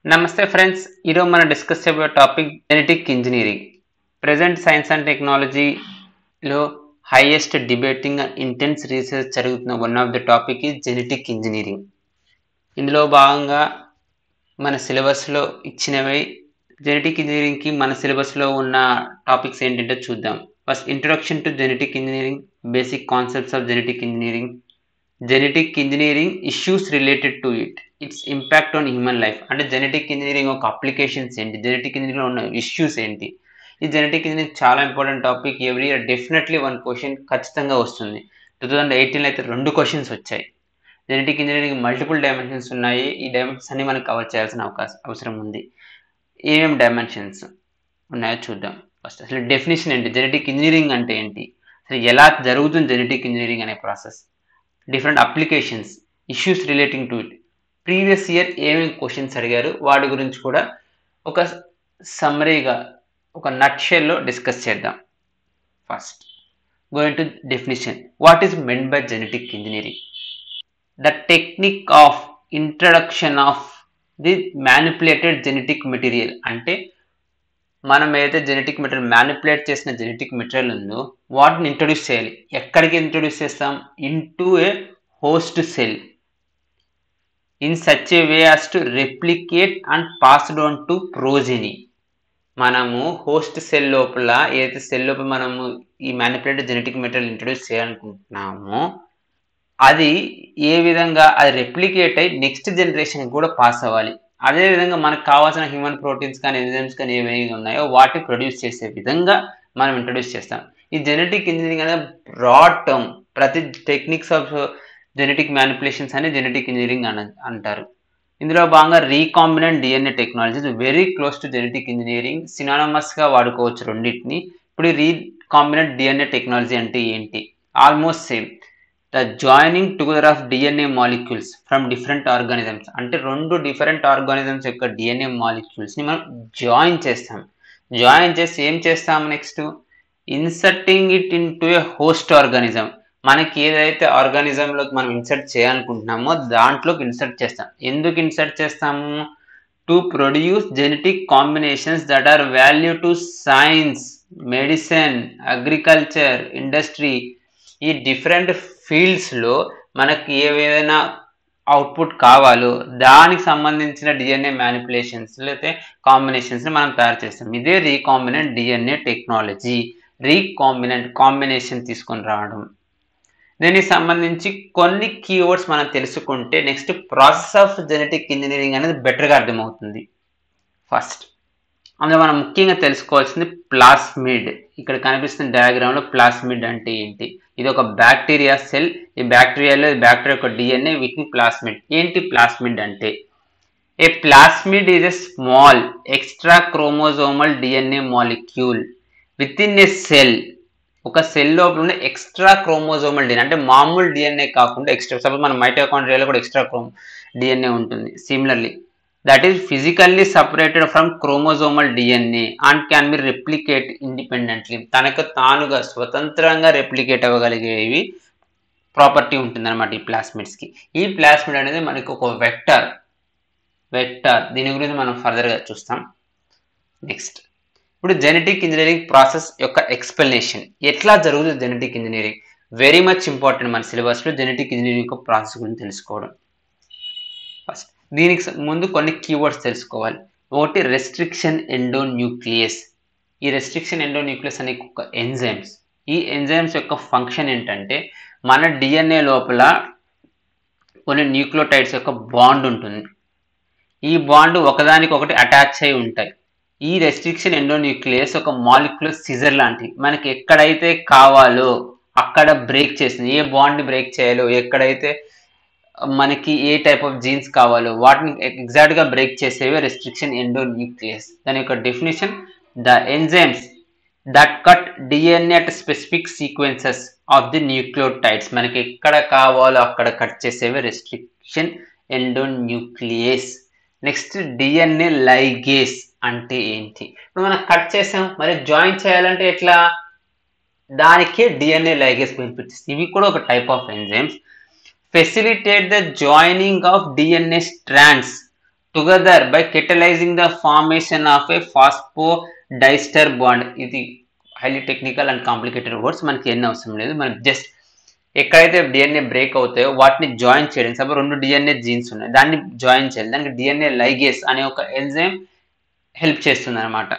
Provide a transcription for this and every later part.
Namaste friends, ఈరోజు మనం discuss చేయబోయే topic genetic engineering. Present science and టెక్నాలజీలో highest debating and intense research జరుగుతున్న one of the topic is genetic engineering. ఇందులో భాగంగా మన సిలబస్లో ఇచ్చినవి జెనెటిక్ ఇంజనీరింగ్కి మన సిలబస్లో ఉన్న టాపిక్స్ ఏంటంటే చూద్దాం. First introduction to genetic engineering, basic concepts of genetic engineering, genetic engineering issues related to it's impact on human life. అంటే జెనెటిక్ ఇంజనీరింగ్ ఒక అప్లికేషన్స్ ఏంటి, జెనెటిక్ ఇంజనీరింగ్లో ఉన్న ఇష్యూస్ ఏంటి. ఈ జెనెటిక్ ఇంజనీరింగ్ చాలా important topic. Every here definitely one question ఖచ్చితంగా వస్తుంది. 2018 అయితే 2 క్వశ్చన్స్ వచ్చాయి. జెనెటిక్ ఇంజనీరింగ్ మల్టిపుల్ డైమెన్షన్స్ ఉన్నాయి. ఈ డైమెన్షన్స్ అన్ని మనం కవర్ చేయాల్సిన అవసరం ఉంది. ఏమేమి డైమెన్షన్స్ ఉన్నాయో చూద్దాం. ఫస్ట్ అసలు డెఫినేషన్ ఏంటి, జెనెటిక్ ఇంజనీరింగ్ అంటే ఏంటి, అసలు ఎలా జరుగుతుంది జెనెటిక్ ఇంజనీరింగ్ అనే process, different applications, issues relating to it, previous year ఏమేమి క్వశ్చన్స్ అడిగారు వాటి గురించి కూడా ఒక సమ్మరీగా ఒక నట్షెల్లో డిస్కస్ చేద్దాం. First going to definition. What is meant by genetic engineering? The technique of introduction of the manipulated genetic material. అంటే మనం ఏదైతే జెనెటిక్ మెటీరియల్ మ్యానిపులేట్ చేసిన జెనెటిక్ మెటీరియల్ ఉందో వాటిని ఇంట్రొడ్యూస్ చేయాలి. ఎక్కడికి ఇంట్రొడ్యూస్ చేస్తాం? Into A host cell in such a way as to replicate and passed on to progeny. మనము హోస్ట్ సెల్ లోపల ఏదైతే సెల్ లోపల మనము ఈ మ్యానిపులేటెడ్ జెనెటిక్ మెటీరియల్ ఇంట్రొడ్యూస్ చేయాలనుకుంటున్నామో అది ఏ విధంగా అది రెప్లికేట్ అయ్యి నెక్స్ట్ జనరేషన్ కూడా పాస్ అవ్వాలి. అదేవిధంగా మనకు కావాల్సిన హ్యూమన్ ప్రోటీన్స్ కానీ ఎంజైమ్స్ కానీ ఏవైతే ఉన్నాయో వాటిని ప్రొడ్యూస్ చేసే విధంగా మనం ఇంట్రొడ్యూస్ చేస్తాం. ఈ జెనెటిక్ ఇంజనీరింగ్ అనేది బ్రాడ్ టర్మ్. ప్రతి టెక్నిక్స్ ఆఫ్ జెనెటిక్ మ్యానిపులేషన్స్ అని జెనెటిక్ ఇంజనీరింగ్ అంటారు. ఇందులో భాగంగా recombinant DNA technology very close to genetic engineering, సినానమస్గా వాడుకోవచ్చు రెండింటిని. ఇప్పుడు రీకాంబినెంట్ డిఎన్ఏ టెక్నాలజీ అంటే ఏంటి? Almost same. The joining together of DNA molecules from different organisms. అంటే 2 డిఫరెంట్ ఆర్గానిజమ్స్ యొక్క డిఎన్ఏ మాలిక్యూల్స్ని మనం జాయిన్ చేస్తాం. జాయిన్ చేసి ఏం చేస్తాం? Next inserting it into a host organism. మనకి ఏదైతే ఆర్గానిజంలోకి మనం ఇన్సర్ట్ చేయాలనుకుంటున్నామో దాంట్లోకి ఇన్సర్ట్ చేస్తాం. ఎందుకు ఇన్సర్ట్ చేస్తాము? To produce genetic combinations that are value to science, medicine, agriculture, industry. ఈ డిఫరెంట్ ఫీల్డ్స్లో మనకి ఏదైనా అవుట్పుట్ కావాలో దానికి సంబంధించిన డిఎన్ఏ మ్యానిపులేషన్స్ లేకపోతే కాంబినేషన్స్ని మనం తయారు చేస్తాం. ఇదే recombinant DNA technology. Recombinant combination తీసుకొని రావడం. దీనికి సంబంధించి కొన్ని కీవర్డ్స్ మనం తెలుసుకుంటే next process of genetic engineering అనేది బెటర్గా అర్థమవుతుంది. ఫస్ట్ అందులో మనం ముఖ్యంగా తెలుసుకోవాల్సింది ప్లాస్మిడ్. ఇక్కడ కనిపిస్తున్న డయాగ్రామ్లో ప్లాస్మిడ్ అంటే ఏంటి? ఇది ఒక బ్యాక్టీరియా సెల్. ఈ బ్యాక్టీరియాలో బ్యాక్టీరియా యొక్క డిఎన్ఏ, వీటిని ప్లాస్మిడ్. ఏంటి ప్లాస్మిడ్ అంటే? A plasmid is a small extra chromosomal DNA molecule within a cell. ఒక సెల్ లోపల ఉండే ఎక్స్ట్రా క్రోమోజోమల్ డిఎన్ఏ అంటే మామూలు డిఎన్ఏ కాకుండా ఎక్స్ట్రా. సపోజ్ మన మైటోకాండ్రియాలో కూడా ఎక్స్ట్రా డిఎన్ఏ ఉంటుంది. Similarly that is physically separated from chromosomal DNA and can be replicate independently. తనకు తానుగా స్వతంత్రంగా రెప్లికేట్ అవ్వగలిగేవి ప్రాపర్టీ ఉంటుంది అనమాట ఈ ప్లాస్మిడ్స్కి. ఈ ప్లాస్మిడ్ అనేది మనకి ఒక వెక్టర్. దీని గురించి మనం ఫర్దర్గా చూస్తాం. నెక్స్ట్ ఇప్పుడు జెనెటిక్ ఇంజనీరింగ్ ప్రాసెస్ యొక్క ఎక్స్ప్లెనేషన్. ఎట్లా జరుగుతుంది genetic engineering? Very much important మన సిలబస్లో జెనెటిక్ ఇంజనీరింగ్ యొక్క ప్రాసెస్ గురించి తెలుసుకోవడం. ఫస్ట్ దీనికి ముందు కొన్ని కీవర్డ్స్ తెలుసుకోవాలి. ఒకటి రెస్ట్రిక్షన్ ఎండోన్యూక్లియస్. ఈ రెస్ట్రిక్షన్ ఎండోన్యూక్లియస్ అనే ఒక ఎంజైమ్స్. ఈ ఎంజైమ్స్ యొక్క ఫంక్షన్ ఏంటంటే మన డిఎన్ఏ లోపల కొన్ని న్యూక్లియోటైడ్స్ యొక్క బాండ్ ఉంటుంది. ఈ బాండ్ ఒకదానికి ఒకటి అటాచ్ అయి ఉంటాయి. ఈ రెస్ట్రిక్షన్ ఎండోన్యూక్లియస్ ఒక మాలిక్యులర్ సిజర్ లాంటివి. మనకి ఎక్కడైతే కావాలో అక్కడ బ్రేక్ చేస్తుంది. ఏ బాండ్ని బ్రేక్ చేయాలో, ఎక్కడైతే మనకి ఏ టైప్ ఆఫ్ జీన్స్ కావాలో వాటిని ఎగ్జాక్ట్గా బ్రేక్ చేసేవే రెస్ట్రిక్షన్ ఎండోన్యూక్లియస్. దాని యొక్క definition: the enzymes that cut DNA at specific sequences of the nucleotides. మనకి ఎక్కడ కావాలో అక్కడ కట్ చేసేవే restriction endonuclease. Next DNA ligase అంటే ఏంటి? ఇప్పుడు మనం కట్ చేసాం, మరి జాయిన్ చేయాలంటే ఎట్లా? దానికే డిఎన్ఏ లైగేస్ బెనిఫిట్స్. ఇవి కూడా ఒక type of enzymes. facilitate the joining of DNA strands together by catalysing the formation of a phosphodiester bond. ఇది highly technical and complicated words, మనకి ఎన్ని అవసరం లేదు. మనకి జస్ట్ ఎక్కడైతే డిఎన్ఏ బ్రేక్ అవుతాయో వాటిని జాయిన్ చేయడం. సపోజ్ 2 డిఎన్ఏ జీన్స్ ఉన్నాయి, దాన్ని జాయిన్ చేయాలి. దానికి డిఎన్ఏ లైగేస్ అనే ఒక ఎంజైమ్ హెల్ప్ చేస్తుంది అనమాట.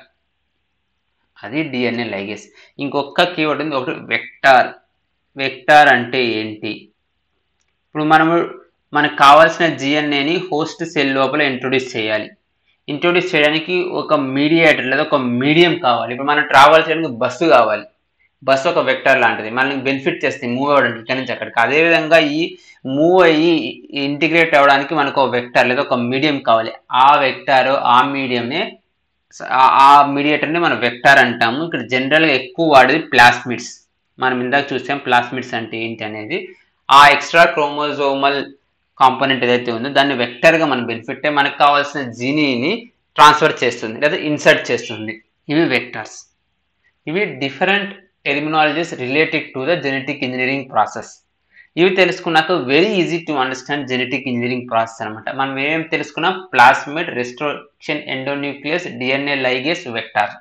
అది డిఎన్ఏ లైగేస్. ఇంకొక కీవర్డ్ ఉంది, ఒకటి వెక్టార్. వెక్టార్ అంటే ఏంటి? ఇప్పుడు మనకు కావాల్సిన జిఎన్ఏని హోస్ట్ సెల్ లోపల ఇంట్రొడ్యూస్ చేయాలి. ఇంట్రొడ్యూస్ చేయడానికి ఒక మీడియేటర్ లేదా ఒక మీడియం కావాలి. ఇప్పుడు మనం ట్రావెల్ చేయడానికి బస్సు కావాలి. బస్సు ఒక వెక్టర్ లాంటిది, మనల్ని బెనిఫిట్ చేస్తుంది మూవ్ అవ్వడానికి ఇక్కడి నుంచి అక్కడికి. అదేవిధంగా ఈ మూవ్ అయ్యి ఇంటిగ్రేట్ అవ్వడానికి మనకు ఒక వెక్టర్ లేదా ఒక మీడియం కావాలి. ఆ వెక్టర్, ఆ మీడియంనే, ఆ మీడియేటర్ని మనం వెక్టర్ అంటాము. ఇక్కడ జనరల్గా ఎక్కువ వాడేది ప్లాస్మిడ్స్. మనం ఇందాక చూసాం ప్లాస్మిడ్స్ అంటే ఏంటి అనేది. ఆ ఎక్స్ట్రా క్రోమోజోమల్ కాంపోనెంట్ ఏదైతే ఉందో దాన్ని వెక్టర్గా మనం బెనిఫిట్ మనకు కావాల్సిన జీనీని ట్రాన్స్ఫర్ చేస్తుంది లేదా ఇన్సర్ట్ చేస్తుంది. ఇవి వెక్టర్స్. ఇవి different terminologies related to the genetic engineering process. ఇవి తెలుసుకున్నాక very easy to understand genetic engineering process అనమాట. మనం ఏమేమి తెలుసుకున్నాం? Plasmid, restriction endonuclease, DNA ligase, vector.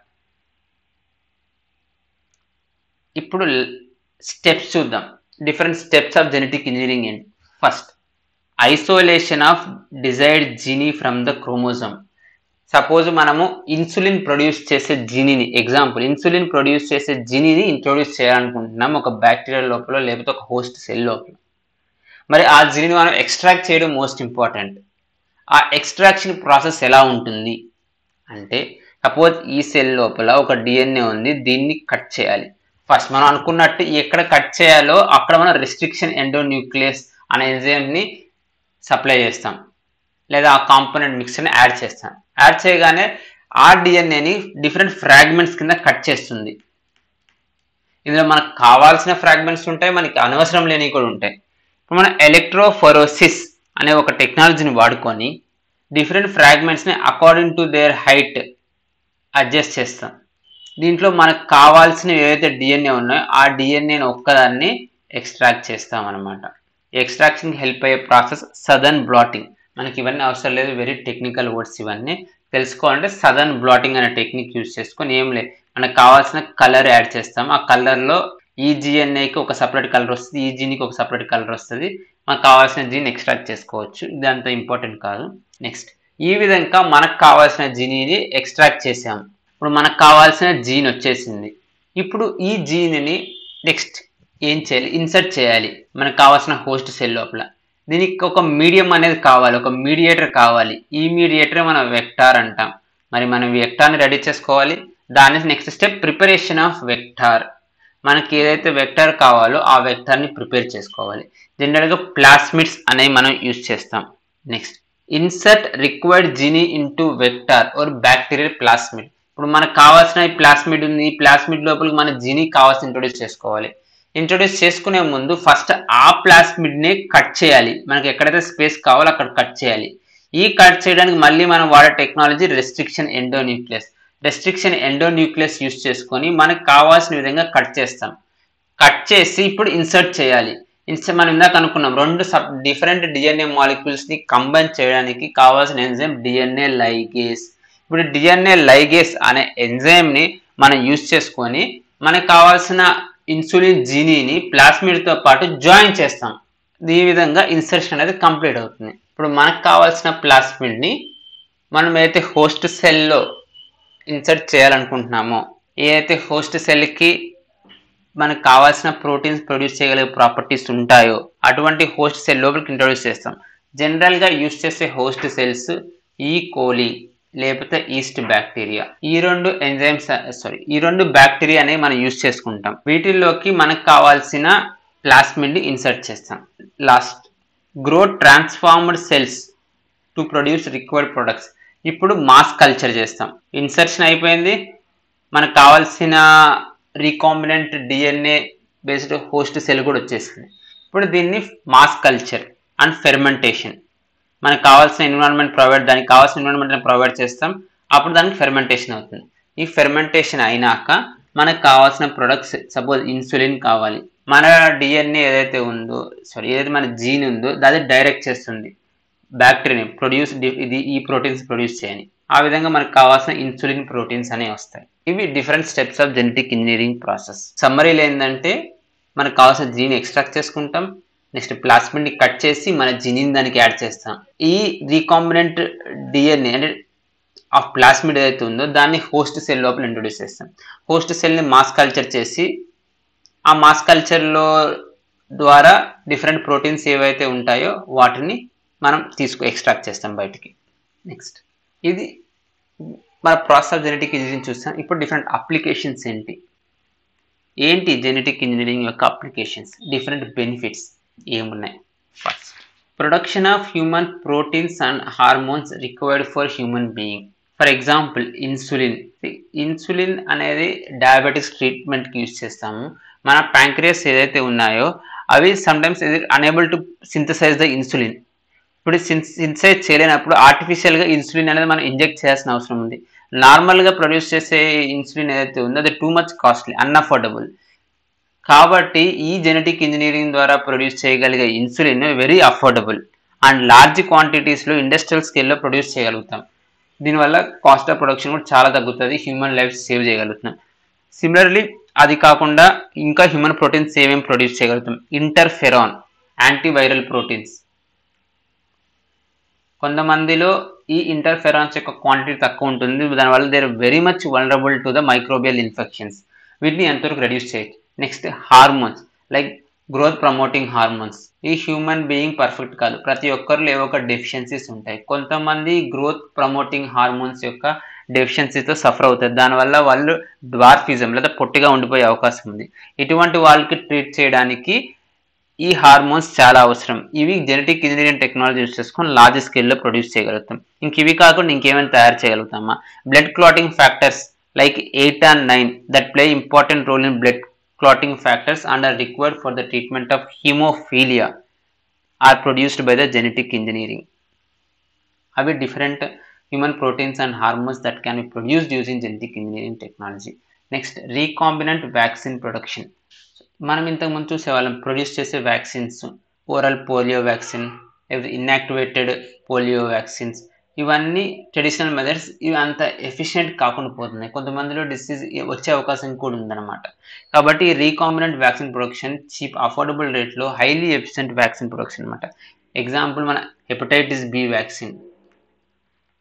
ఇప్పుడు స్టెప్స్ చూద్దాం. Different steps of genetic engineering ఏంటి? First, isolation of desired gene from the chromosome. Suppose మనము ఇన్సులిన్ ప్రొడ్యూస్ చేసే జీనీని, ఎగ్జాంపుల్ ఇన్సులిన్ ప్రొడ్యూస్ చేసే జీనీని ఇంట్రొడ్యూస్ చేయాలనుకుంటున్నాం ఒక బ్యాక్టీరియా లోపల లేకపోతే ఒక హోస్ట్ సెల్ లోపల. మరి ఆ జీనీని మనం ఎక్స్ట్రాక్ట్ చేయడం మోస్ట్ ఇంపార్టెంట్. ఆ ఎక్స్ట్రాక్షన్ ప్రాసెస్ ఎలా ఉంటుంది అంటే, సపోజ్ ఈ సెల్ లోపల ఒక డిఎన్ఏ ఉంది, దీన్ని కట్ చేయాలి. ఫస్ట్ మనం అనుకున్నట్టు ఎక్కడ కట్ చేయాలో అక్కడ మనం రెస్ట్రిక్షన్ ఎండోన్యూక్లియస్ అనే ఎంజైమ్ని సప్లై చేస్తాం, లేదా ఆ కాంపోనెంట్ మిక్స్ని యాడ్ చేస్తాం. యాడ్ చేయగానే ఆ డిఎన్ఏని డిఫరెంట్ ఫ్రాగ్మెంట్స్ కింద కట్ చేస్తుంది. ఇందులో మనకు కావాల్సిన ఫ్రాగ్మెంట్స్ ఉంటాయి, మనకి అనవసరం లేనివి కూడా ఉంటాయి. ఇప్పుడు మనం ఎలక్ట్రోఫోరోసిస్ అనే ఒక టెక్నాలజీని వాడుకొని డిఫరెంట్ ఫ్రాగ్మెంట్స్ని according to their height adjust చేస్తాం. దీంట్లో మనకు కావాల్సిన ఏవైతే డిఎన్ఏ ఉన్నాయో ఆ డిఎన్ఏని ఒక్కదాన్ని ఎక్స్ట్రాక్ట్ చేస్తాం అనమాట. ఎక్స్ట్రాక్షన్కి హెల్ప్ అయ్యే ప్రాసెస్ సదర్న్ బ్లాటింగ్. మనకి ఇవన్నీ అవసరం లేదు, వెరీ టెక్నికల్ వర్డ్స్. ఇవన్నీ తెలుసుకోవాలంటే సదర్న్ బ్లాటింగ్ అనే టెక్నిక్ యూజ్ చేసుకొని ఏం లేదు, మనకు కావాల్సిన కలర్ యాడ్ చేస్తాం. ఆ కలర్లో ఈ జిఎన్ఏకి ఒక సపరేట్ కలర్ వస్తుంది, ఈ జీన్కి ఒక సపరేట్ కలర్ వస్తుంది. మనకు కావాల్సిన జీన్ ఎక్స్ట్రాక్ట్ చేసుకోవచ్చు. ఇది అంత ఇంపార్టెంట్ కాదు. నెక్స్ట్, ఈ విధంగా మనకు కావాల్సిన జీనీని ఎక్స్ట్రాక్ట్ చేసాము. ఇప్పుడు మనకు కావాల్సిన జీన్ వచ్చేసింది. ఇప్పుడు ఈ జీన్ని నెక్స్ట్ ఏం చేయాలి? ఇన్సర్ట్ చేయాలి మనకు కావాల్సిన హోస్ట్ సెల్ లోపల. దీనికి ఒక మీడియం అనేది కావాలి, ఒక మీడియేటర్ కావాలి. ఈ మీడియేటర్ మనం వెక్టార్ అంటాం. మరి మనం వెక్టార్ని రెడీ చేసుకోవాలి. దాని next step preparation of vector. మనకి ఏదైతే వెక్టార్ కావాలో ఆ వెక్టార్ని ప్రిపేర్ చేసుకోవాలి. జనరల్గా ప్లాస్మిడ్స్ అనేవి మనం యూజ్ చేస్తాం. Next, insert required gene into vector or bacterial plasmid. ఇప్పుడు మనకు కావాల్సిన ప్లాస్మిడ్ ఉంది, ఈ ప్లాస్మిడ్ లోపలికి మన జీనీ కావాల్సిన ఇంట్రొడ్యూస్ చేసుకోవాలి. ఇంట్రొడ్యూస్ చేసుకునే ముందు ఫస్ట్ ఆ ప్లాస్మిడ్ని కట్ చేయాలి. మనకి ఎక్కడైతే స్పేస్ కావాలో అక్కడ కట్ చేయాలి. ఈ కట్ చేయడానికి మళ్ళీ మనం వాడే technology restriction endonuclease. Restriction endonuclease use చేసుకొని మనకు కావాల్సిన విధంగా కట్ చేస్తాం. కట్ చేసి ఇప్పుడు ఇన్సర్ట్ చేయాలి. మనం ఇందాక అనుకున్నాం 2 డిఫరెంట్ డిఎన్ఏ మాలిక్యూల్స్ని కంబైన్ చేయడానికి కావాల్సిన ఎంజైమ్ డిఎన్ఏ లైగేస్. ఇప్పుడు డిఎన్ఏ లైగేస్ అనే ఎంజైమ్ని మనం యూజ్ చేసుకొని మనకు కావాల్సిన ఇన్సులిన్ జీనీని ప్లాస్మిడ్తో పాటు జాయిన్ చేస్తాం. ఈ విధంగా ఇన్సర్షన్ అనేది కంప్లీట్ అవుతుంది. ఇప్పుడు మనకు కావాల్సిన ప్లాస్మిడ్ని మనం ఏదైతే హోస్ట్ సెల్లో ఇన్సర్ట్ చేయాలనుకుంటున్నామో, ఏదైతే హోస్ట్ సెల్కి మనకు కావాల్సిన ప్రోటీన్స్ ప్రొడ్యూస్ చేయగలిగే ప్రాపర్టీస్ ఉంటాయో అటువంటి హోస్ట్ సెల్ లోపలికి ఇంట్రొడ్యూస్ చేస్తాం. జనరల్గా యూజ్ చేసే హోస్ట్ సెల్స్ ఈ కోలి లేకపోతే ఈస్ట్ బ్యాక్టీరియా. ఈ రెండు బ్యాక్టీరియా అనేవి మనం యూజ్ చేసుకుంటాం. వీటిల్లోకి మనకు కావాల్సిన ప్లాస్మిడ్ని ఇన్సర్ట్ చేస్తాం. Last, grow transformed cells to produce required products. ఇప్పుడు మాస్ కల్చర్ చేస్తాం. ఇన్సర్షన్ అయిపోయింది, మనకు కావాల్సిన recombinant DNA based host cell కూడా వచ్చేసింది. ఇప్పుడు దీన్ని మాస్ కల్చర్ అండ్ ఫెర్మెంటేషన్. మనకు కావాల్సిన దానికి కావాల్సిన ఎన్విరాన్మెంట్ ప్రొవైడ్ చేస్తాం. అప్పుడు దానికి ఫెర్మెంటేషన్ అవుతుంది. ఈ ఫెర్మెంటేషన్ అయినాక మనకు కావాల్సిన ప్రొడక్ట్స్, సపోజ్ ఇన్సులిన్ కావాలి, మన డిఎన్ఏ ఏదైతే మన జీన్ ఉందో అది డైరెక్ట్ చేస్తుంది. బ్యాక్టీరియా ప్రొడ్యూస్ ఇది ఈ ప్రోటీన్స్ ప్రొడ్యూస్ చేయని. ఆ విధంగా మనకు కావాల్సిన ఇన్సులిన్ ప్రోటీన్స్ అనేవి వస్తాయి. ఇవి different steps of genetic engineering process. సమ్మరీలో ఏంటంటే మనకు కావాల్సిన జీన్ ఎక్స్ట్రాక్ట్ చేసుకుంటాం, నెక్స్ట్ ప్లాస్మిడ్ని కట్ చేసి మన జీన్ దానికి యాడ్ చేస్తాం. ఈ రీకాంబినెంట్ డిఎన్ఏ అంటే ఆ ప్లాస్మిడ్ ఏదైతే ఉందో దాన్ని హోస్ట్ సెల్ లోపల ఇంట్రొడ్యూస్ చేస్తాం. హోస్ట్ సెల్ని మాస్ కల్చర్ చేసి ఆ మాస్ కల్చర్లో ద్వారా డిఫరెంట్ ప్రోటీన్స్ ఏవైతే ఉంటాయో వాటిని మనం ఎక్స్ట్రాక్ట్ చేస్తాం బయటికి. నెక్స్ట్ ఇది మన ప్రాసెస్ ఆఫ్ జెనెటిక్ ఇంజనీరింగ్ చూస్తాం. ఇప్పుడు డిఫరెంట్ అప్లికేషన్స్ ఏంటి జెనెటిక్ ఇంజనీరింగ్ యొక్క అప్లికేషన్స్, డిఫరెంట్ బెనిఫిట్స్ ఏమున్నాయి. First, production of human proteins and hormones required for human being. For example insulin అనేది డయాబెటిక్స్ ట్రీట్మెంట్కి యూజ్ చేస్తాము. మన ప్యాంక్రియాస్ ఏదైతే ఉన్నాయో అవి sometimes unable to synthesize the insulin. ఇప్పుడు సింథసైజ్ చేయలేనప్పుడు ఆర్టిఫిషియల్గా ఇన్సులిన్ అనేది మనం ఇంజెక్ట్ చేయాల్సిన అవసరం ఉంది. నార్మల్గా ప్రొడ్యూస్ చేసే ఇన్సులిన్ ఏదైతే ఉందో అది టూ మచ్ కాస్ట్లీ, అన్అఫోర్డబుల్. కాబట్టి ఈ జెనెటిక్ ఇంజనీరింగ్ ద్వారా ప్రొడ్యూస్ చేయగలిగే insulin very affordable and large క్వాంటిటీస్లో ఇండస్ట్రియల్ స్కేల్లో ప్రొడ్యూస్ చేయగలుగుతాం. దీనివల్ల కాస్ట్ ఆఫ్ ప్రొడక్షన్ కూడా చాలా తగ్గుతుంది, హ్యూమన్ లైఫ్ సేవ్ చేయగలుగుతున్నాం. సిమిలర్లీ అది కాకుండా ఇంకా హ్యూమన్ ప్రోటీన్స్ ఏమేమి ప్రొడ్యూస్ చేయగలుగుతాం. Interferon, antiviral proteins. కొంతమందిలో ఈ ఇంటర్ఫెరాన్స్ యొక్క క్వాంటిటీ తక్కువ ఉంటుంది, దానివల్ల they are very much vulnerable to the microbial infections. వీటిని ఎంతవరకు రెడ్యూస్ చేయొచ్చు. Next, hormones like growth promoting hormones. ఈ హ్యూమన్ బీయింగ్ పర్ఫెక్ట్ కాదు, ప్రతి ఒక్కరిలో ఏవో ఒక డెఫిషియన్సీస్ ఉంటాయి. కొంతమంది గ్రోత్ ప్రమోటింగ్ హార్మోన్స్ యొక్క డెఫిషియన్సీతో సఫర్ అవుతారు, దానివల్ల వాళ్ళు డ్వార్ఫిజం లేదా పొట్టిగా ఉండిపోయే అవకాశం ఉంది. ఇటువంటి వాళ్ళకి ట్రీట్ చేయడానికి ఈ హార్మోన్స్ చాలా అవసరం. ఇవి జెనెటిక్ ఇంజనీరింగ్ టెక్నాలజీ యూస్ చేసుకొని లార్జ్ స్కేల్లో ప్రొడ్యూస్ చేయగలుగుతాం. ఇంక ఇవి కాకుండా ఇంకేమైనా తయారు చేయగలుగుతామా. Blood clotting factors like 8 and 9 that play important role in blood clotting factors and are required for the treatment of hemophilia are produced by the genetic engineering. అవి different human proteins and hormones that can be produced using genetic engineering technology. Next, recombinant vaccine production. మనం ఇంతకుముందు చూసేవాళ్ళం produce చేసే vaccines, oral polio vaccine, inactivated polio vaccines. ఇవన్నీ traditional methods. ఇవి అంత efficient కాకుండా పోతున్నాయి, కొంతమందిలో డిసీజ్ వచ్చే అవకాశం కూడా ఉందన్నమాట. కాబట్టి recombinant vaccine production cheap affordable రేట్లో హైలీ ఎఫిషియెంట్ వ్యాక్సిన్ ప్రొడక్షన్ అనమాట. ఎగ్జాంపుల్ మన హెపటైటిస్ బి వ్యాక్సిన్,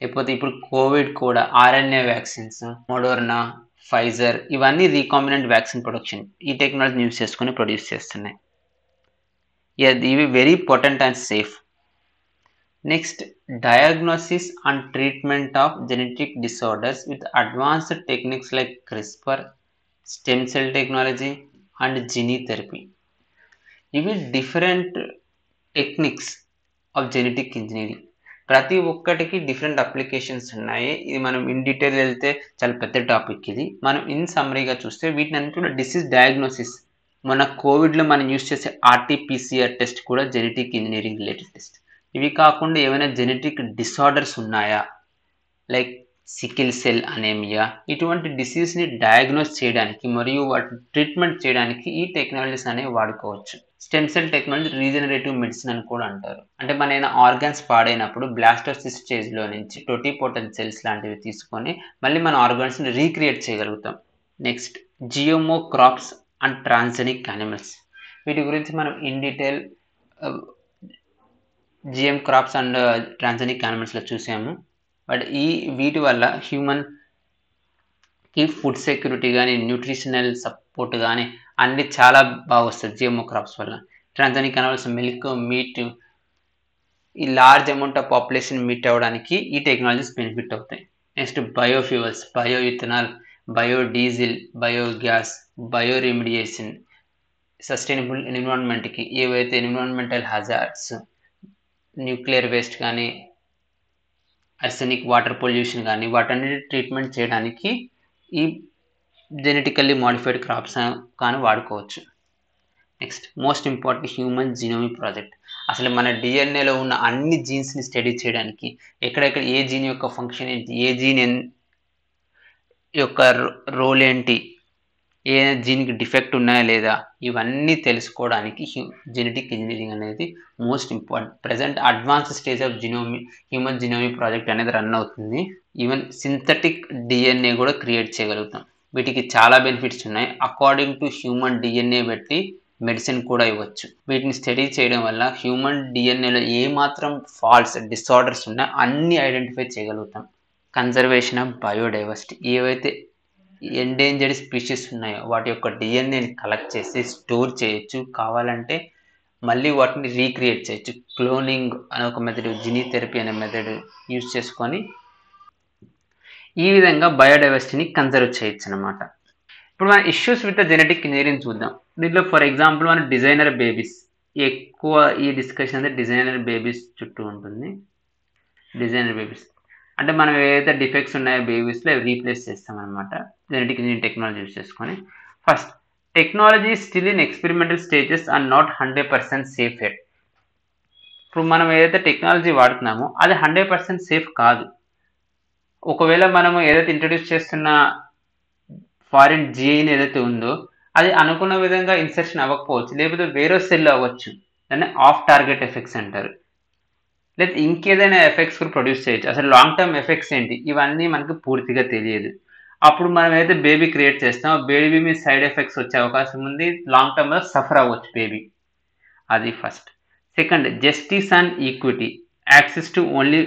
లేకపోతే ఇప్పుడు కోవిడ్ కూడా ఆర్ఎన్ఏ వ్యాక్సిన్స్, మోడర్నా, ఫైజర్, ఇవన్నీ రీకాంబినెంట్ వ్యాక్సిన్ ప్రొడక్షన్ ఈ టెక్నాలజీని యూజ్ చేసుకుని ప్రొడ్యూస్ చేస్తున్నాయి. ఇవి very potent and safe. Next, diagnosis and treatment of genetic disorders with advanced techniques like CRISPR, stem cell technology and gene therapy. ఇవి different techniques of genetic engineering. ప్రతి ఒక్కటికి different applications ఉన్నాయి. ఇది మనం in detail వెళ్తే చాలా పెద్ద topic. ఇది మనం ఇన్ సమ్మరీగా చూస్తే వీటిని అన్ని కూడా డిసీజ్ డయాగ్నోసిస్. మన కోవిడ్లో మనం యూజ్ చేసే ఆర్టీపీసీఆర్ టెస్ట్ కూడా జెనెటిక్ ఇంజనీరింగ్ రిలేటెడ్ టెస్ట్. ఇవి కాకుండా ఏమైనా జెనెటిక్ డిసార్డర్స్ ఉన్నాయా, లైక్ సికిల్ సెల్ అనేమియా, ఇటువంటి డిసీజ్ని డయాగ్నోస్ చేయడానికి మరియు వాటి ట్రీట్మెంట్ చేయడానికి ఈ టెక్నాలజీస్ అనేవి వాడుకోవచ్చు. Stem cell technology regenerative medicine అని కూడా అంటారు. అంటే మన ఆర్గాన్స్ పాడైనప్పుడు బ్లాస్టోసిస్ స్టేజ్లో నుంచి టోటిపోటెంట్ సెల్స్ లాంటివి తీసుకొని మళ్ళీ మన ఆర్గాన్స్ని రీక్రియేట్ చేయగలుగుతాం. Next, GMO crops and transgenic animals. వీటి గురించి మనం in detail GM crops and transgenic యానిమల్స్లో చూసాము. బట్ వీటి వల్ల హ్యూమన్కి ఫుడ్ సెక్యూరిటీ కానీ న్యూట్రిషనల్ సపోర్ట్ కానీ అన్ని చాలా బాగా వస్తుంది జిఎంఓ క్రాప్స్ వల్ల. ట్రాన్స్జెనిక్ యానిమల్స్ మిల్క్, మీట్, ఈ large amount of population meet అవ్వడానికి ఈ టెక్నాలజీస్ బెనిఫిట్ అవుతాయి. Next, biofuels, bio ethanol, biodiesel, biogas, bio remediation, sustainable ఎన్విరాన్మెంట్కి ఏవైతే ఎన్విరాన్మెంటల్ హజార్డ్స్, న్యూక్లియర్ వేస్ట్ కానీ, అర్సెనిక్ వాటర్ పొల్యూషన్ కానీ వాటన్నిటి ట్రీట్మెంట్ చేయడానికి ఈ జెనెటికల్లీ మాడిఫైడ్ క్రాప్స్ కానీ వాడుకోవచ్చు. Next, most important human genomic project. అసలు మన డిఎన్ఏలో ఉన్న అన్ని జీన్స్ని స్టడీ చేయడానికి ఎక్కడెక్కడ ఏ జీన్ యొక్క ఫంక్షన్ ఏంటి, ఏ జీన్ యొక్క రోల్ ఏంటి, ఏ జీన్కి డిఫెక్ట్ ఉన్నాయా లేదా ఇవన్నీ తెలుసుకోవడానికి జెనెటిక్ ఇంజనీరింగ్ అనేది most important. Present advance stage of human genome project అనేది రన్ అవుతుంది. ఈవెన్ సింథటిక్ డిఎన్ఏ కూడా క్రియేట్ చేయగలుగుతాం. వీటికి చాలా బెనిఫిట్స్ ఉన్నాయి. అకార్డింగ్ టు హ్యూమన్ డిఎన్ఏ బట్టి మెడిసిన్ కూడా ఇవ్వచ్చు. వీటిని స్టడీ చేయడం వల్ల హ్యూమన్ డిఎన్ఏలో ఏమాత్రం ఫాల్ట్స్ డిసార్డర్స్ ఉన్నా అన్ని ఐడెంటిఫై చేయగలుగుతాం. కన్జర్వేషన్ ఆఫ్ బయోడైవర్సిటీ, ఏవైతే ఎండేంజర్డ్ స్పీషీస్ ఉన్నాయో వాటి యొక్క డిఎన్ఏని కలెక్ట్ చేసి స్టోర్ చేయొచ్చు. కావాలంటే మళ్ళీ వాటిని రీక్రియేట్ చేయొచ్చు. క్లోనింగ్ అనే ఒక మెథడ్, జీన్ థెరపీ అనే మెథడ్ యూజ్ చేసుకొని ఈ విధంగా బయోడైవర్సిటీని కన్జర్వ్ చేయొచ్చు అనమాట. ఇప్పుడు మన ఇష్యూస్ విత్ జెనెటిక్ ఇంజనీరింగ్ చూద్దాం. దీంట్లో ఫర్ ఎగ్జాంపుల్ మన డిజైనర్ బేబీస్, ఎక్కువ ఈ డిస్కషన్ అనేది డిజైనర్ బేబీస్ చుట్టూ ఉంటుంది. డిజైనర్ బేబీస్ అంటే మనం ఏదైతే డిఫెక్ట్స్ ఉన్నాయో బేబీస్లో అవి రీప్లేస్ చేస్తాం అనమాట జెనెటిక్ ఇంజనీరింగ్ టెక్నాలజీ యూజ్ చేసుకొని. First, technology still in experimental stages and not 100% safe at. ఇప్పుడు మనం ఏదైతే టెక్నాలజీ వాడుతున్నామో అది 100% సేఫ్ కాదు. ఒకవేళ మనము ఏదైతే ఇంట్రడ్యూస్ చేస్తున్న ఫారిన్ జీన్ ఏదైతే ఉందో అది అనుకున్న విధంగా ఇన్సర్షన్ అవ్వకపోవచ్చు, లేకపోతే వేరే సెల్ అవ్వచ్చు. దాన్ని ఆఫ్ టార్గెట్ ఎఫెక్ట్స్ అంటారు. లేదా ఇంకేదైనా ఎఫెక్ట్స్ కూడా ప్రొడ్యూస్ చేయొచ్చు. అసలు లాంగ్ టర్మ్ ఎఫెక్ట్స్ ఏంటి ఇవన్నీ మనకు పూర్తిగా తెలియదు. అప్పుడు మనం ఏదైతే బేబీ క్రియేట్ చేస్తామో బేబీ మీద సైడ్ ఎఫెక్ట్స్ వచ్చే అవకాశం ఉంది. లాంగ్ టర్మ్లో సఫర్ అవ్వచ్చు బేబీ. అది first. Second, justice and equity, access to only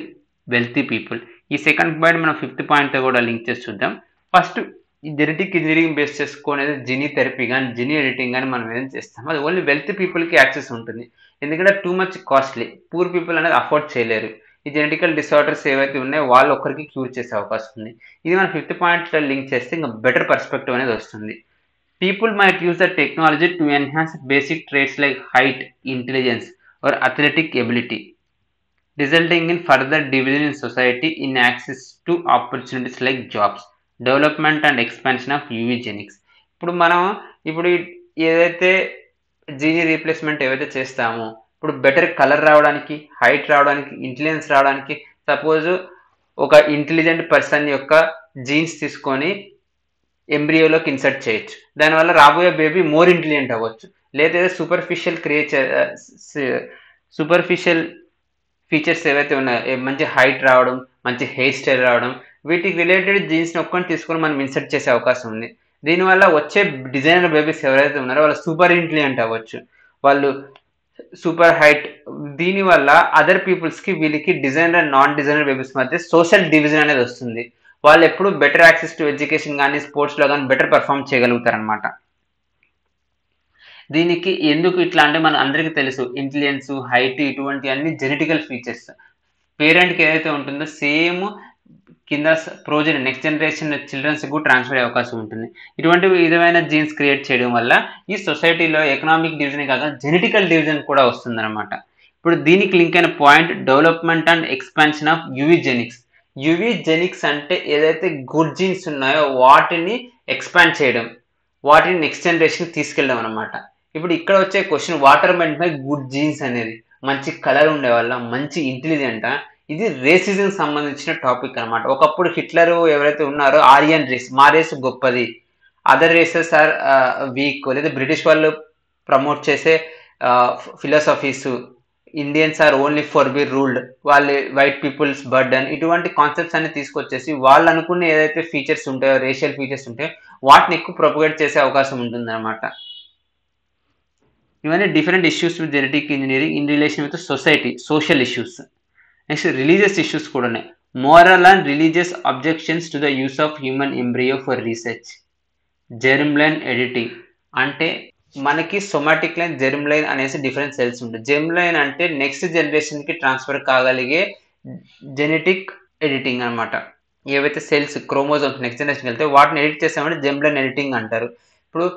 wealthy people. ఈ సెకండ్ పాయింట్ మనం 5th పాయింట్తో కూడా లింక్ చేసి చూద్దాం. ఫస్ట్, ఈ జెనెటిక్ ఇంజనీరింగ్ బేస్ చేసుకునేది జీన్ థెరపీ కానీ జీన్ ఎడిటింగ్ కానీ మనం ఏం చేస్తాం అది ఓన్లీ వెల్తీ పీపుల్కి యాక్సెస్ ఉంటుంది. ఎందుకంటే too much costly, poor people అనేది అఫోర్డ్ చేయలేరు. ఈ జెనెటికల్ డిసార్డర్స్ ఏవైతే ఉన్నాయో వాళ్ళు ఒక్కరికి క్యూర్ చేసే అవకాశం ఉంది. ఇది మన 5th పాయింట్లో లింక్ చేస్తే ఇంకా బెటర్ పర్స్పెక్టివ్ అనేది వస్తుంది. People might use the technology to enhance basic traits like height, intelligence or athletic ability, resulting in further division in society in access to opportunities like jobs, development and expansion of eugenics. ఇప్పుడు ఏదైతే genie replacement ఏవైతే చేస్తామో ఇప్పుడు better colour రావడానికి, height రావడానికి, intelligence రావడానికి, suppose ఒక intelligent person యొక్క జీన్స్ తీసుకొని ఎంబ్రియోలోకి ఇన్సర్ట్ చేయొచ్చు. దానివల్ల రాబోయే బేబీ మోర్ ఇంటెలిజెంట్ అవ్వచ్చు. లేదా సూపర్ఫిషియల్ ఫీచర్స్ ఏవైతే ఉన్నాయో మంచి హైట్ రావడం, మంచి హెయిర్ స్టైల్ రావడం, వీటికి రిలేటెడ్ జీన్స్ని ఒక్కని తీసుకొని మనం ఇన్సర్ట్ చేసే అవకాశం ఉంది. దీనివల్ల వచ్చే డిజైనర్ బేబీస్ ఎవరైతే ఉన్నారో వాళ్ళు సూపర్ ఇంటెలిజెంట్ అవ్వచ్చు, వాళ్ళు సూపర్ హైట్. దీనివల్ల అదర్ పీపుల్స్కి వీళ్ళకి డిజైనర్ నాన్ డిజైనర్ బేబీస్ మధ్య సోషల్ డివిజన్ అనేది వస్తుంది. వాళ్ళు ఎప్పుడు బెటర్ యాక్సెస్ టు ఎడ్యుకేషన్ కానీ స్పోర్ట్స్లో కానీ బెటర్ పర్ఫామ్ చేయగలుగుతారు అనమాట. దీనికి ఎందుకు ఇట్లా అంటే మన అందరికీ తెలుసు ఇంటెలిజెన్స్, హైట్ ఇటువంటి అన్ని జెనెటికల్ ఫీచర్స్ పేరెంట్కి ఏదైతే ఉంటుందో సేమ్ కింద ప్రోజెన్ నెక్స్ట్ జనరేషన్ చిల్డ్రన్స్ కూడా ట్రాన్స్ఫర్ అయ్యే అవకాశం ఉంటుంది. ఇటువంటి విధమైన జీన్స్ క్రియేట్ చేయడం వల్ల ఈ సొసైటీలో ఎకనామిక్ డివిజన్ కాక జెనెటికల్ డివిజన్ కూడా వస్తుందన్నమాట. ఇప్పుడు దీనికి లింక్ అయిన point development and expansion of eugenics. Eugenics అంటే ఏదైతే గుడ్ జీన్స్ ఉన్నాయో వాటిని ఎక్స్పాండ్ చేయడం, వాటిని నెక్స్ట్ జనరేషన్ తీసుకెళ్ళడం అనమాట. ఇప్పుడు ఇక్కడ వచ్చే question, water meant by good jeans అనేది మంచి కలర్ ఉండే వల్ల మంచి ఇంటెలిజెంటా? ఇది రేసిజం సంబంధించిన టాపిక్ అనమాట. ఒకప్పుడు హిట్లర్ ఎవరైతే ఉన్నారో ఆరియన్ రేస్, మా రేస్ గొప్పది, అదర్ రేసెస్ ఆర్ వీక్, లేదా బ్రిటిష్ వాళ్ళు ప్రమోట్ చేసే philosophies, Indians are only for be ruled, వాళ్ళు వైట్ పీపుల్స్ బర్డన్, ఇటువంటి కాన్సెప్ట్స్ అన్ని తీసుకొచ్చేసి వాళ్ళు అనుకునే ఏదైతే ఫీచర్స్ ఉంటాయో, రేషియల్ ఫీచర్స్ ఉంటాయో వాటిని ఎక్కువ ప్రొపగేట్ చేసే అవకాశం ఉంటుంది అనమాట. ఇవన్నీ different issues with genetic engineering in relation with society, social issues. Next religious issues కూడా ఉన్నాయి. Moral and religious objections to the use of human embryo for research. Germ line editing అంటే మనకి సొమాటిక్ లైన్, జెర్మ్ లైన్ అనేసి different cells ఉంటాయి. Germ line అంటే next జనరేషన్కి transfer కాగలిగే genetic editing అనమాట. ఏవైతే సెల్స్ క్రోమోజోమ్స్ నెక్స్ట్ జనరేషన్కి వెళ్తే వాటిని ఎడిట్ చేసామంటే జెర్మ్ లైన్ ఎడిటింగ్ అంటారు. ఇప్పుడు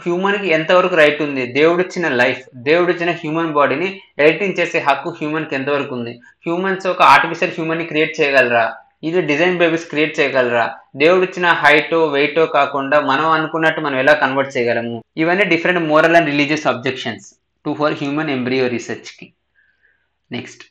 హ్యూమన్కి ఎంతవరకు రైట్ ఉంది? దేవుడిచ్చిన లైఫ్, దేవుడిచ్చిన హ్యూమన్ బాడీని ఎడిటింగ్ చేసే హక్కు హ్యూమన్కి ఎంతవరకు ఉంది? హ్యూమన్స్ ఒక ఆర్టిఫిషియల్ హ్యూమన్ని క్రియేట్ చేయగలరా? ఇది డిజైన్ బేబీస్ క్రియేట్ చేయగలరా? దేవుడిచ్చిన హైటో వెయిటో కాకుండా మనం అనుకున్నట్టు మనం ఎలా కన్వర్ట్ చేయగలము? ఇవన్నీ different moral and religious objections to for human embryo రీసెర్చ్కి. Next,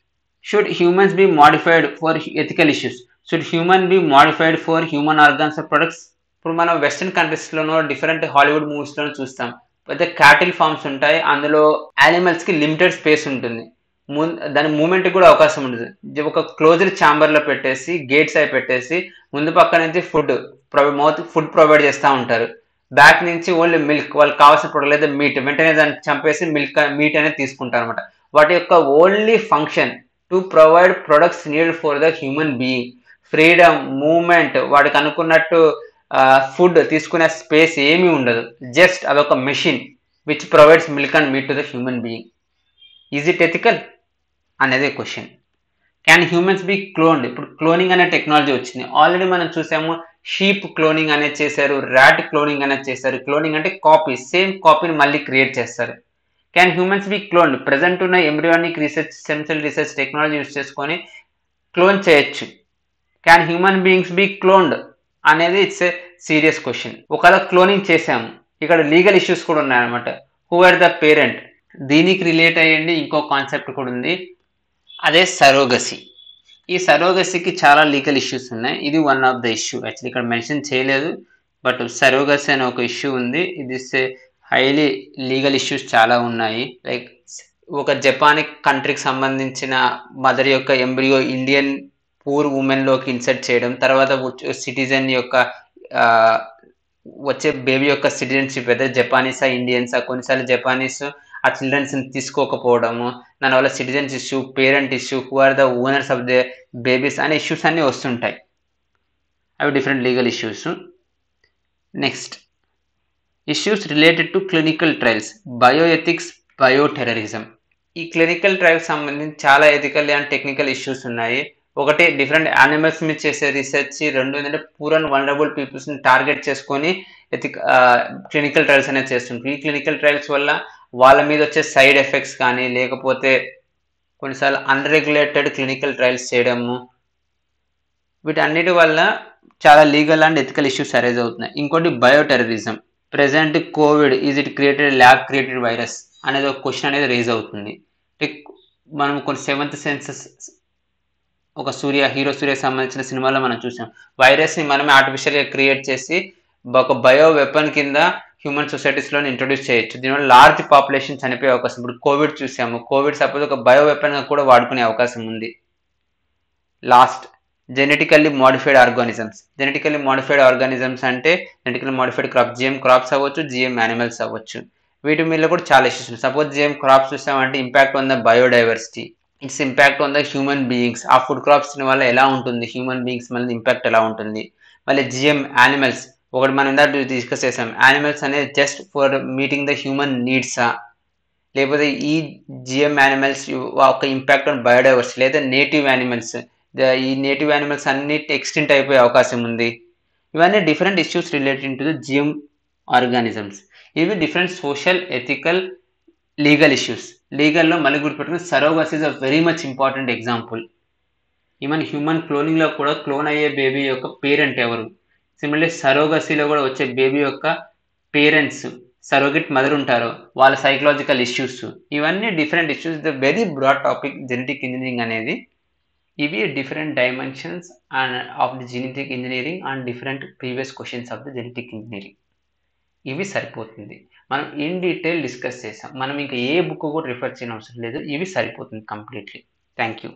should humans be modified for ethical issues. Should human be modified for human organs or products? ఇప్పుడు మనం వెస్టర్న్ కంట్రీస్లోనో డిఫరెంట్ హాలీవుడ్ మూవీస్లోనో చూస్తాం. పెద్ద క్యాటిల్ ఫార్మ్స్ ఉంటాయి. అందులో యానిమల్స్కి limited space ఉంటుంది. దాని మూమెంట్కి కూడా అవకాశం ఉండదు. ఒక క్లోజ్డ్ ఛాంబర్లో పెట్టేసి గేట్స్ అవి పెట్టేసి ముందు పక్క నుంచి ఫుడ్ ప్రొవైడ్ చేస్తూ ఉంటారు. బ్యాక్ నుంచి ఓన్లీ మిల్క్ వాళ్ళకి కావాల్సిన ప్రొడక్ట్ లేదా మీట్ వెంటనే దాన్ని చంపేసి మీట్ అనేది తీసుకుంటారు అనమాట. వాటి యొక్క only function to provide products needed for the human being. Freedom, moment, వాడికి అనుకున్నట్టు ఫుడ్ తీసుకునే స్పేస్ ఏమీ ఉండదు. జస్ట్ అదొక machine which provides milk and meat to the human being. Is it ethical అనేది question. Can humans be cloned? ఇప్పుడు cloning అనే technology వచ్చింది. ఆల్రెడీ మనం చూసాము, షీప్ క్లోనింగ్ అనేది చేశారు, ర్యాట్ క్లోనింగ్ అనేది చేశారు. క్లోనింగ్ అంటే కాపీ, సేమ్ కాపీని మళ్ళీ క్రియేట్ చేస్తారు. Can humans be cloned? Present ఉన్న embryonic research, stem cell research technology use చేసుకొని క్లోన్ చేయొచ్చు. Can human beings be cloned అనేది ఇట్స్ ఏ సీరియస్ క్వశ్చన్. ఒకవేళ క్లోనింగ్ చేసాము, ఇక్కడ లీగల్ ఇష్యూస్ కూడా ఉన్నాయన్నమాట. Who are the parent? దీనికి రిలేట్ అయ్యండి ఇంకో కాన్సెప్ట్ కూడా ఉంది, అదే సరోగసీ. ఈ సరోగసీకి చాలా లీగల్ ఇష్యూస్ ఉన్నాయి. ఇది one of the issue. Actually ఇక్కడ మెన్షన్ చేయలేదు, బట్ సరోగసీ అనే ఒక ఇష్యూ ఉంది. ఇది హైలీ లీగల్ ఇష్యూస్ చాలా ఉన్నాయి. లైక్ ఒక జపానిక్ కంట్రీకి సంబంధించిన మదర్ యొక్క ఎంబ్రియో ఇండియన్ పూర్ ఉమెన్లోకి ఇన్సర్ట్ చేయడం, తర్వాత సిటిజన్ యొక్క వచ్చే బేబీ యొక్క సిటిజన్షిప్ వెదర్ జపానీసా ఇండియన్సా, కొన్నిసార్లు జపానీస్ ఆ చిల్డ్రన్స్ని తీసుకోకపోవడము, దానివల్ల citizens issue, parent issue, who are the owners of the babies అనే ఇష్యూస్ అన్నీ వస్తుంటాయి. అవి different legal issues. Next issues related to clinical trials, bioethics, bioterrorism. ఈ క్లినికల్ ట్రయల్స్ సంబంధించి చాలా ఎథికల్ అండ్ టెక్నికల్ ఇష్యూస్ ఉన్నాయి. ఒకటి డిఫరెంట్ యానిమల్స్ మీద చేసే రీసెర్చ్, రెండు ఏంటంటే పూర్ అండ్ వల్నరబుల్ పీపుల్స్ని టార్గెట్ చేసుకొని క్లినికల్ ట్రయల్స్ అనేది చేస్తుంటారు. ఈ క్లినికల్ ట్రయల్స్ వల్ల వాళ్ళ మీద వచ్చే సైడ్ ఎఫెక్ట్స్ కానీ, లేకపోతే కొన్నిసార్లు అన్రెగ్యులేటెడ్ క్లినికల్ ట్రయల్స్ చేయడము, వీటన్నిటి వల్ల చాలా legal and ethical issues arise అవుతున్నాయి. ఇంకోటి bioterrorism. Present Covid, is it created lab created virus అనేది ఒక క్వశ్చన్ అనేది రేజ్ అవుతుంది. మనం కొన్ని సెవెంత్ సెన్సెస్, ఒక హీరో సూర్య సంబంధించిన సినిమాలో మనం చూసాం, వైరస్ని మనమే ఆర్టిఫిషియల్గా క్రియేట్ చేసి ఒక బయో వెపన్ కింద హ్యూమన్ సొసైటీస్లో ఇంట్రొడ్యూస్ చేయొచ్చు. దీనివల్ల లార్జ్ పాపులేషన్ చనిపోయే అవకాశం. ఇప్పుడు కోవిడ్ చూసాము, కోవిడ్ సపోజ్ ఒక బయో వెపన్గా కూడా వాడుకునే అవకాశం ఉంది. Last, genetically modified organisms. Genetically modified organisms అంటే genetically modified crops, GM crops అవ్వచ్చు, జిఎం యానిమల్స్ అవ్వచ్చు. వీటి మీద కూడా చాలా ఇష్యూస్ ఉన్నాయి. సపోజ్ జిఎం క్రాప్స్ చూసామంటే impact on the biodiversity, its impact on the human beings. ఆ ఫుడ్ క్రాప్స్ వల్ల ఎలా ఉంటుంది, హ్యూమన్ బీయింగ్స్ మీద ఇంపాక్ట్ ఎలా ఉంటుంది. మళ్ళీ జిఎం యానిమల్స్, ఒకటి మనం ఇందాక డిస్కస్ చేసాం, యానిమల్స్ అనేది just for meeting the human నీడ్సా, లేకపోతే ఈ జిఎం యానిమల్స్ ఒక ఇంపాక్ట్ ఆన్ బయోడైవర్సిటీ, లేదా నేటివ్ యానిమల్స్, ఈ నేటివ్ యానిమల్స్ అన్ని ఎక్స్టింక్ట్ అయిపోయే అవకాశం ఉంది. ఇవన్నీ different issues related to the GM organisms. ఇవి different social, ethical, legal issues. లీగల్లో మళ్ళీ గుర్తుపెట్టుకుని surrogacy is a very much important example. Even human క్లోనింగ్లో కూడా క్లోన్ అయ్యే బేబీ యొక్క పేరెంట్ ఎవరు, సిమిలర్లీ సరోగసీలో కూడా వచ్చే బేబీ యొక్క పేరెంట్స్, సరోగేట్ మదర్ ఉంటారో వాళ్ళ సైకలాజికల్ ఇష్యూస్, ఇవన్నీ different issues. The very broad topic genetic engineering అనేది. ఇవి different dimensions of the genetic engineering and different previous questions of the genetic engineering. ఇవి సరిపోతుంది. మనం ఇన్ డీటెయిల్ డిస్కస్ చేసాం. మనం ఇంకా ఏ బుక్ కూడా రిఫర్ చేయని అవసరం లేదు. ఇవి సరిపోతుంది కంప్లీట్లీ. Thank you.